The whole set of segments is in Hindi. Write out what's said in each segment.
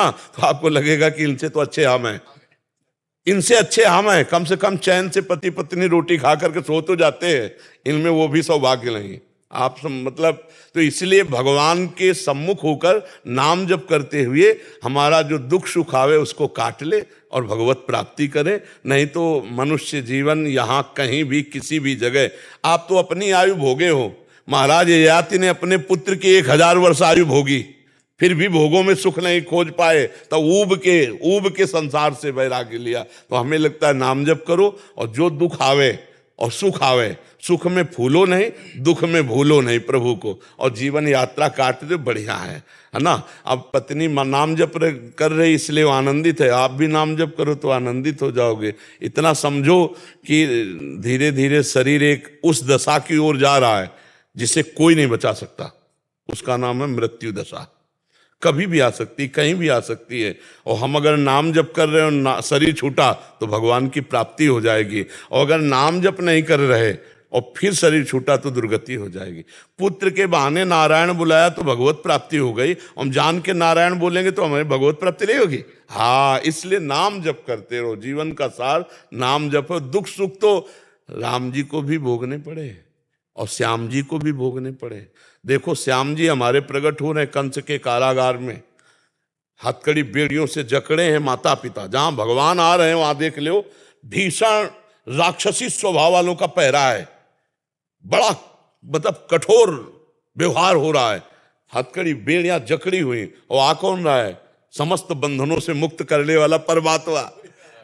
तो आपको लगेगा कि इनसे तो अच्छे हम हैं, इनसे अच्छे हम हैं, कम से कम चैन से पति पत्नी रोटी खा करके सो तो जाते हैं, इनमें वो भी सौभाग्य नहीं। आप मतलब तो इसलिए भगवान के सम्मुख होकर नाम जप करते हुए हमारा जो दुख सुख आवे उसको काट ले और भगवत प्राप्ति करे। नहीं तो मनुष्य जीवन यहाँ कहीं भी किसी भी जगह, आप तो अपनी आयु भोगे हो। महाराज ययाति ने अपने पुत्र की 1000 वर्ष आयु भोगी, फिर भी भोगों में सुख नहीं खोज पाए, तो ऊब के संसार से वैराग्य लिया। तो हमें लगता है नाम जप करो और जो दुख आवे और सुख आवे, सुख में फूलो नहीं, दुख में भूलो नहीं प्रभु को, और जीवन यात्रा काट दो, बढ़िया है ना। अब पत्नी नाम जप कर रही इसलिए वो आनंदित है, आप भी नाम जप करो तो आनंदित हो जाओगे। इतना समझो कि धीरे धीरे शरीर एक उस दशा की ओर जा रहा है जिसे कोई नहीं बचा सकता, उसका नाम है मृत्यु दशा। कभी भी आ सकती, कहीं भी आ सकती है। और हम अगर नाम जप कर रहे हो, शरीर छूटा तो भगवान की प्राप्ति हो जाएगी, और अगर नाम जप नहीं कर रहे और फिर शरीर छूटा तो दुर्गति हो जाएगी। पुत्र के बहाने नारायण बुलाया तो भगवत प्राप्ति हो गई, हम जान के नारायण बोलेंगे तो हमें भगवत प्राप्ति नहीं होगी। हाँ, इसलिए नाम जप करते रहो, जीवन का सार नाम जप। दुख सुख तो राम जी को भी भोगने पड़े और श्याम जी को भी भोगने पड़े। देखो श्याम जी हमारे प्रकट हो रहे कंस के कारागार में, हथकड़ी बेड़ियों से जकड़े हैं माता पिता। जहां भगवान आ रहे हैं वहां देख लो भीषण राक्षसी स्वभाव वालों का पहरा है, बड़ा मतलब कठोर व्यवहार हो रहा है, हथकड़ी बेड़ियां जकड़ी हुई, और आ कौन रहा है? समस्त बंधनों से मुक्त करने वाला परमात्मा।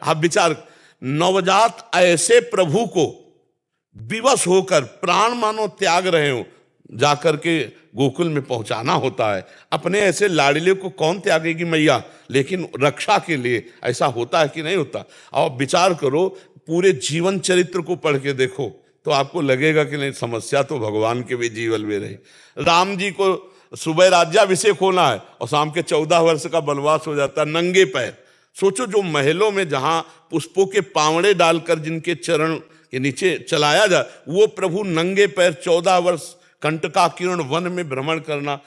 आप विचार, नवजात ऐसे प्रभु को विवश होकर प्राण मानो त्याग रहे हो, जाकर के गोकुल में पहुंचाना होता है। अपने ऐसे लाडले को कौन त्यागेगी मैया, लेकिन रक्षा के लिए ऐसा होता है कि नहीं होता। और विचार करो, पूरे जीवन चरित्र को पढ़ के देखो तो आपको लगेगा कि नहीं, समस्या तो भगवान के भी जीवन में रही। राम जी को सुबह राज्याभिषेक होना है और शाम के 14 वर्ष का वनवास हो जाता है नंगे पैर। सोचो, जो महलों में जहां पुष्पों के पावड़े डालकर जिनके चरण के नीचे चलाया जा, वो प्रभु नंगे पैर 14 वर्ष कंटकाकीर्ण वन में भ्रमण करना,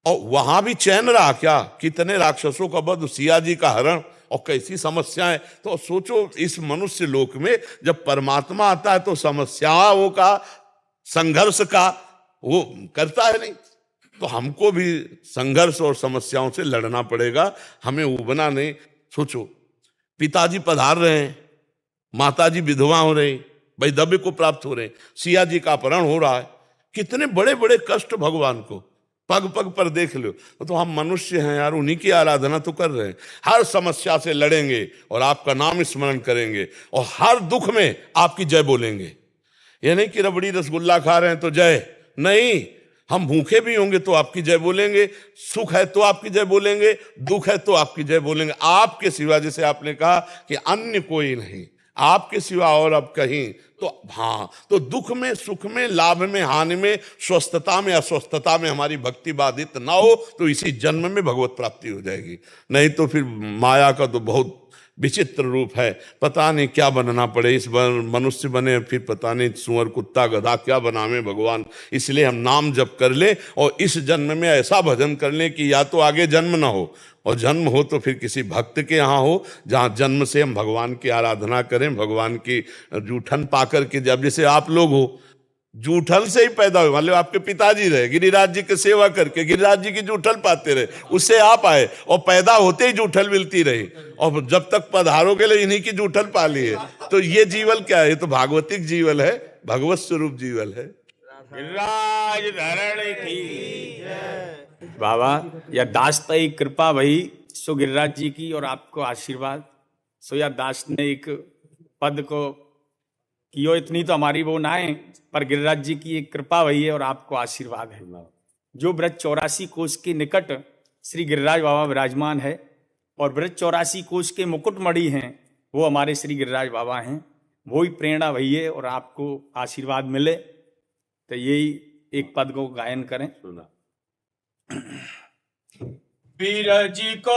और वहां भी चैन रहा क्या? कितने राक्षसों का वध, सिया जी का हरण, और कैसी समस्याएं। तो सोचो, इस मनुष्य लोक में जब परमात्मा आता है तो समस्याओं का, संघर्ष का वो करता है नहीं। तो हमको भी संघर्ष और समस्याओं से लड़ना पड़ेगा, हमें उबना नहीं। सोचो, पिताजी पधार रहे हैं, माताजी विधवा हो रही, वैधव्य को प्राप्त हो रहे, सिया जी का अपहरण हो रहा है, कितने बड़े बड़े कष्ट भगवान को पग पग पर देख लो। तो हम मनुष्य हैं यार, उन्हीं की आराधना तो कर रहे हैं। हर समस्या से लड़ेंगे और आपका नाम स्मरण करेंगे, और हर दुख में आपकी जय बोलेंगे। ये नहीं कि रबड़ी रसगुल्ला खा रहे हैं तो जय नहीं, हम भूखे भी होंगे तो आपकी जय बोलेंगे, सुख है तो आपकी जय बोलेंगे, दुख है तो आपकी जय बोलेंगे। आपके सिवा, जैसे आपने कहा कि अन्य कोई नहीं, आपके सिवा और अब कहीं। तो हाँ, तो दुख में, सुख में, लाभ में, हानि में, स्वस्थता में, अस्वस्थता में हमारी भक्ति बाधित ना हो तो इसी जन्म में भगवत प्राप्ति हो जाएगी। नहीं तो फिर माया का तो बहुत विचित्र रूप है, पता नहीं क्या बनना पड़े। इस बार मनुष्य बने, फिर पता नहीं सुअर कुत्ता गधा क्या बनावे भगवान। इसलिए हम नाम जप कर ले और इस जन्म में ऐसा भजन कर ले कि या तो आगे जन्म ना हो, और जन्म हो तो फिर किसी भक्त के यहाँ हो, जहाँ जन्म से हम भगवान की आराधना करें, भगवान की जूठन पाकर के। जब जैसे आप लोग हो, जूठल से ही पैदा हुए, मतलब आपके पिताजी रहे गिरिराज जी की सेवा करके गिरिराज जी की जूठल पाते रहे, उससे आप आए, और पैदा होते ही जूठल मिलती रही, और जब तक पधारोगे ले इन्हीं की जूठल पाली है। तो ये जीवन क्या है? ये तो भागवतिक जीवन है, भगवत स्वरूप जीवन है। गिरिराज धरण की बाबा, या दास तई कृपा वही सो गिरिराज जी की, और आपको आशीर्वाद सो या दास ने एक पद को कियो, इतनी तो हमारी वो ना है, पर गिरिराज जी की एक कृपा वही है और आपको आशीर्वाद है। जो ब्रज 84 कोष के निकट श्री गिरिराज बाबा विराजमान है, और ब्रज 84 कोष के मुकुटमणि हैं, वो हमारे श्री गिरिराज बाबा हैं। वो ही प्रेरणा वही है, और आपको आशीर्वाद मिले तो यही एक पद को गायन करें। वीर जी को